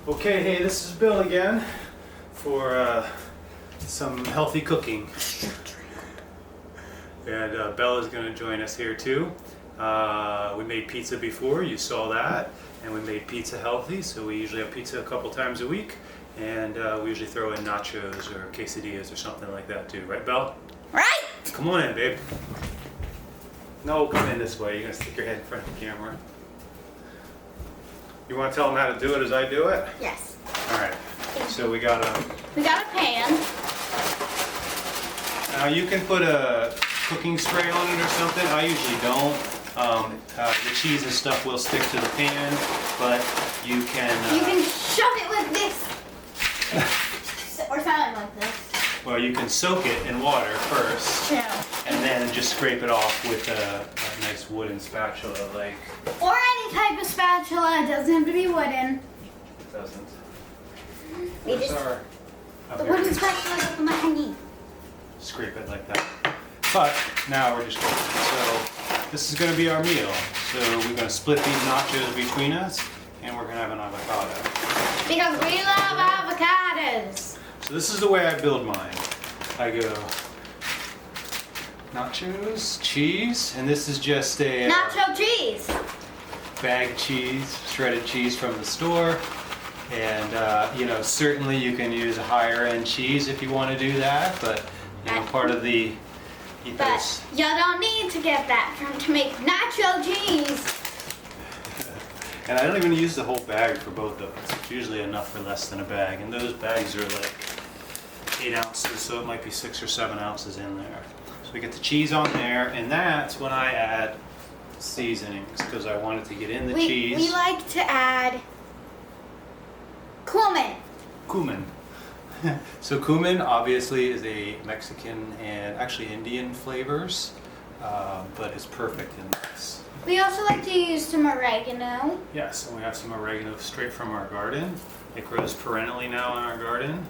Okay, hey, this is Bill again for some healthy cooking. And Bella's going to join us here too. We made pizza before, you saw that, and we made pizza healthy, so we usually have pizza a couple times a week, and we usually throw in nachos or quesadillas or something like that too, right, Belle? Right! Come on in, babe. No, come in this way. You're going to stick your head in front of the camera. You want to tell them how to do it as I do it? Yes. All right. So we got a pan. Now you can put a cooking spray on it or something. I usually don't. The cheese and stuff will stick to the pan, but you can... you can shove it with this. Or something like this. Well, you can soak it in water first. True. And then just scrape it off with a nice wooden spatula, like... Or any type of spatula. It doesn't have to be wooden. It doesn't. We Where's just... our... The wooden spatula is on my knee. Scrape it like that. But now we're just cooking. So this is going to be our meal. So we're going to split these nachos between us, and we're going to have an avocado. Because we love avocados. So this is the way I build mine. I go nachos, cheese, and this is just a Nacho cheese. bagged cheese, shredded cheese from the store. And you know, certainly you can use a higher end cheese if you want to do that, but you know, part of the ethos. But you don't need to get that to make nacho cheese. And I don't even use the whole bag for both of us. It's usually enough for less than a bag, and those bags are like 8 ounces, so it might be 6 or 7 ounces in there. So we get the cheese on there, and that's when I add seasonings, because I want it to get in the cheese. We like to add cumin. So cumin obviously is a Mexican and actually Indian flavors, but it's perfect in this. We also like to use some oregano. Yes, and we have some oregano straight from our garden. It grows perennially now in our garden.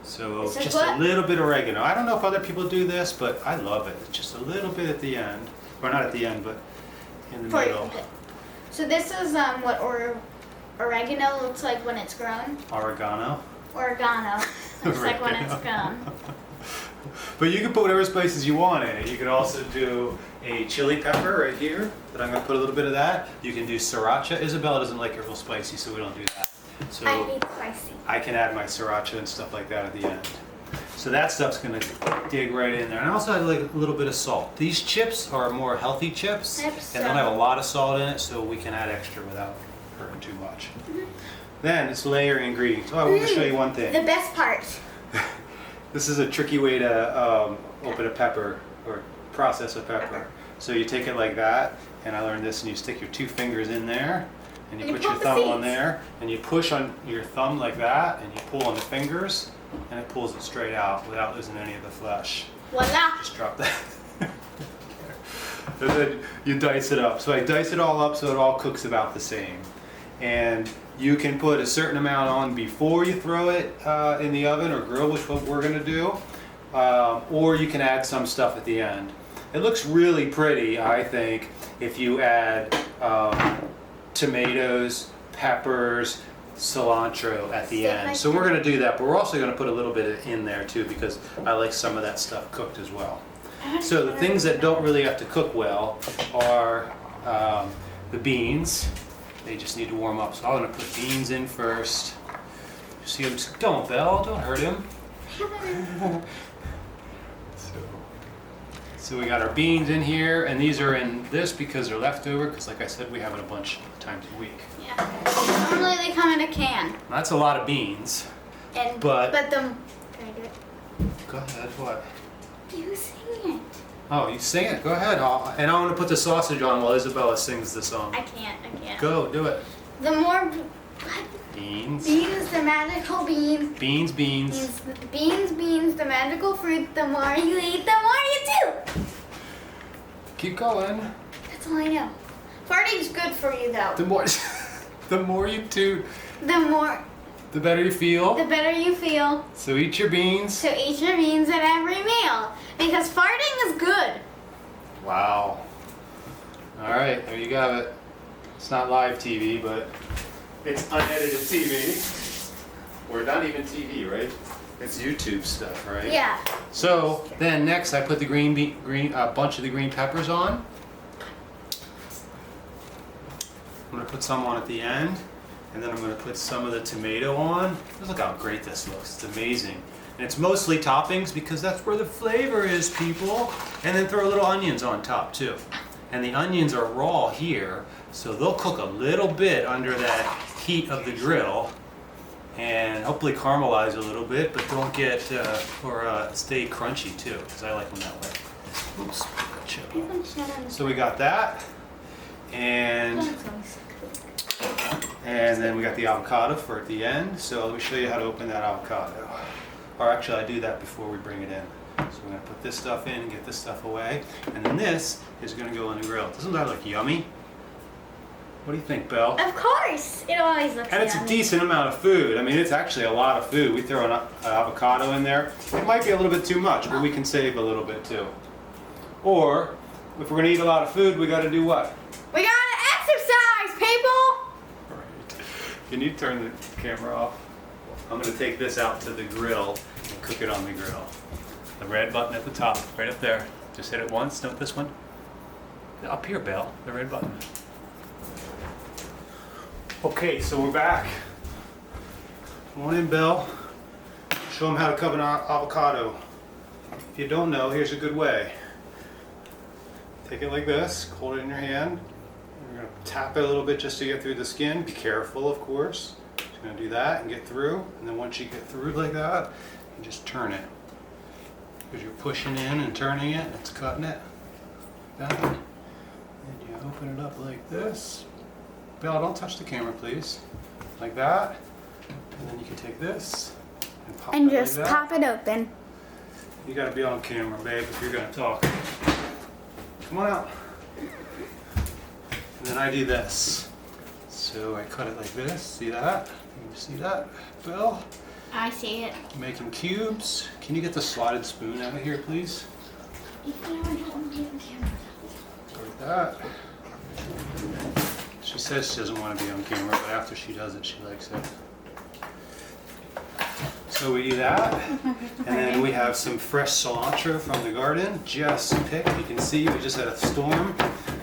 So just a little bit of oregano. I don't know if other people do this, but I love it. Just a little bit at the end. Or not at the end, but in the middle. So this is what oregano looks like when it's grown. Oregano. Oregano. Looks like when it's grown. But you can put whatever spices you want in it. You could also do a chili pepper right here, but I'm going to put a little bit of that. You can do sriracha. Isabella doesn't like it real spicy, so we don't do that. So I hate spicy. I can add my sriracha and stuff like that at the end. So that stuff's going to dig right in there. And I also add like a little bit of salt. These chips are more healthy chips, and they don't have a lot of salt in it, so we can add extra without hurting too much. Then it's layering ingredients. Oh, I want to show you one thing. The best part. This is a tricky way to open a pepper or process a pepper. So you take it like that, and I learned this, and you stick your 2 fingers in there, and you put your thumb on there, and you push on your thumb like that, and you pull on the fingers, and it pulls it straight out without losing any of the flesh. Voila. Just drop that. And then you dice it up. So I dice it all up so it all cooks about the same. And you can put a certain amount on before you throw it in the oven or grill, which is what we're going to do. Or you can add some stuff at the end. It looks really pretty, I think, if you add tomatoes, peppers, cilantro at the end. So we're going to do that, but we're also going to put a little bit in there too, because I like some of that stuff cooked as well. So the things that don't really have to cook well are the beans. They just need to warm up. So I'm going to put beans in first. You see him? Don't, Belle. Don't hurt him. So we got our beans in here, and these are in this because they're leftover, because like I said, we have it a bunch of times a week. Yeah. Normally they come in a can. That's a lot of beans. And but can I do it? Go ahead. What? You sing it. Oh, you sing it. Go ahead. And I'm going to put the sausage on while Isabella sings the song. I can't. Go, do it. The more... Beans. Beans, the magical beans. Beans. Beans, the magical fruit. The more you eat, the more you do. Keep going. That's all I know. Farting's good for you, though. The more you do, the better you feel. The better you feel. So eat your beans. So eat your beans at every meal, because farting is good. Wow. All right, there you have it. It's not live TV, but it's unedited TV. Or not even TV, right? It's YouTube stuff, right? Yeah. So then next I put the bunch of the green peppers on. I'm gonna put some on at the end, and then I'm gonna put some of the tomato on. Look how great this looks, it's amazing. And it's mostly toppings because that's where the flavor is, people. And then throw little onions on top too. And the onions are raw here, so they'll cook a little bit under that heat of the grill and hopefully caramelize a little bit, but don't get, stay crunchy too, because I like them that way. Oops, got chip. So we got that. And then we got the avocado for at the end. So let me show you how to open that avocado. Or actually, I do that before we bring it in. So we're gonna put this stuff in and get this stuff away. And then this is gonna go on the grill. Doesn't that look yummy? What do you think, Belle? Of course, it always looks And it's a decent amount of food. I mean, it's actually a lot of food. We throw an avocado in there. It might be a little bit too much, but we can save a little bit too. Or, if we're gonna eat a lot of food, we gotta do what? We gotta exercise, people! Right. Can you turn the camera off? I'm gonna take this out to the grill and cook it on the grill. The red button at the top, right up there. Just hit it once, not this one. Up here, Belle, the red button. Okay, so we're back. Come on in, Belle. Show them how to cut an avocado. If you don't know, here's a good way. Take it like this, hold it in your hand. You're gonna tap it a little bit just to get through the skin. Be careful, of course. Just gonna do that and get through. And then once you get through like that, you just turn it. Because you're pushing in and turning it, it's cutting it. Like that. And you open it up like this. Belle, don't touch the camera, please. Like that. And then you can take this and pop And it just like that. pop it open. You gotta be on camera, babe, if you're gonna talk. Come on out. And then I do this. So I cut it like this. See that? Can you see that, Belle? I see it. Making cubes. Can you get the slotted spoon out of here, please? Like that. She says she doesn't want to be on camera, but after she does it, she likes it. So we do that, and then we have some fresh cilantro from the garden, just picked. You can see we just had a storm.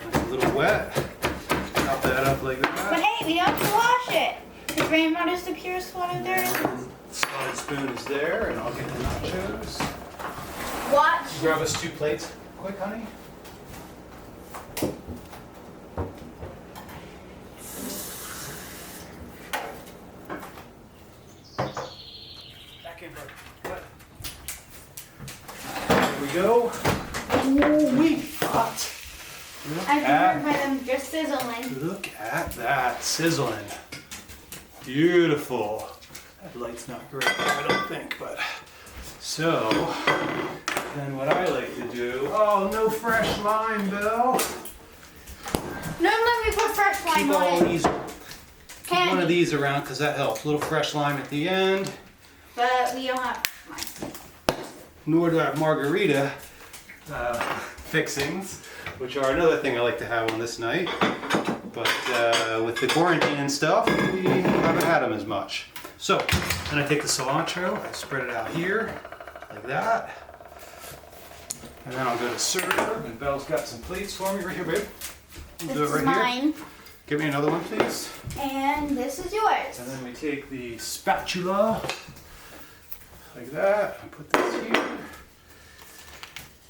It's a little wet. Chop that up like But that. hey, we don't have to wash it. Because rainwater's the purest water there is. And the slotted spoon is there, and I'll get the nachos. Watch. Grab us 2 plates, quick, honey. Back in, bud. There we go. Oh, we got. I can by them just sizzling. Look at that sizzling. Beautiful. That light's not great, I don't think, but. So, then what I like to do. Oh, no fresh lime, Belle. Normally we put fresh lime Keep all on it. these. Keep one of these around because that helps. A little fresh lime at the end. But we don't have lime. Nor do I have margarita fixings, which are another thing I like to have on this night. But with the quarantine and stuff, we haven't had them as much. So, then I take the cilantro, I spread it out here, like that. And then I'll go to serve, and Belle's got some plates for me right here, babe. We'll do it This right is mine. here. Give me another one, please. And this is yours. And then we take the spatula, like that, and put this here.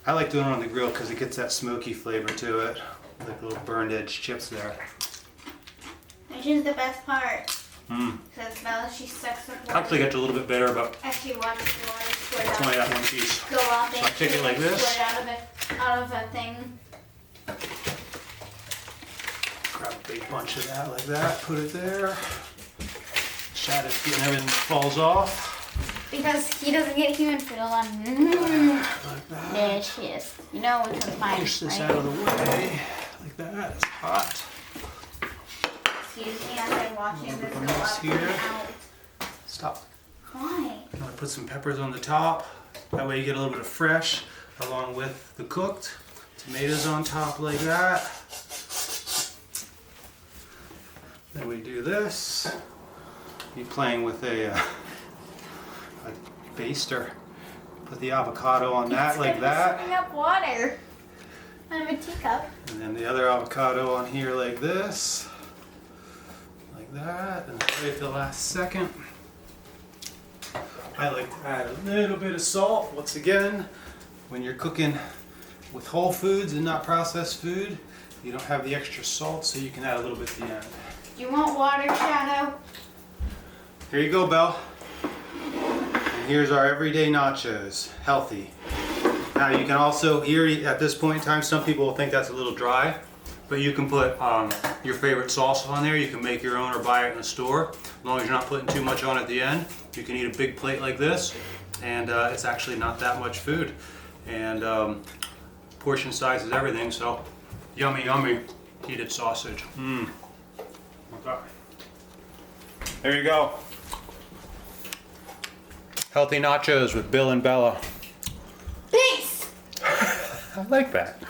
I like doing it on the grill because it gets that smoky flavor to it, like little burned edge chips there. Which is the best part. Mm. Because Bella, she sucks up water. Actually gets a little bit better, but As she watches water squirt it's out. only that one piece. Go out there. So I take it like this. Squirt out of a thing. Grab a big bunch of that like that, put it there. Shad is getting everything that falls off. Because he doesn't get human fiddle on. Like that. Delicious. You know we can find Push this right? out of the way. Like that. It's hot. Excuse me as I'm watching this Put go this up here. and out. Stop. Why? I'm gonna put some peppers on the top. That way you get a little bit of fresh along with the cooked. Tomatoes on top like that. Then we do this. Be playing with a baster. Put the avocado on that like It's that. sipping up water out of a teacup. And then the other avocado on here like this. Like that. And right at the last second. I like to add a little bit of salt. Once again, when you're cooking with whole foods and not processed food, you don't have the extra salt, so you can add a little bit at the end. Do you want water, Shadow? Here you go, Belle. And here's our everyday nachos. Healthy. Now you can also, here at this point in time, some people will think that's a little dry, but you can put your favorite salsa on there. You can make your own or buy it in the store. As long as you're not putting too much on at the end. You can eat a big plate like this, and it's actually not that much food. And portion size is everything, so yummy, yummy heated sausage. Mmm. Okay. There you go. Healthy nachos with Bill and Bella. Peace! I like that.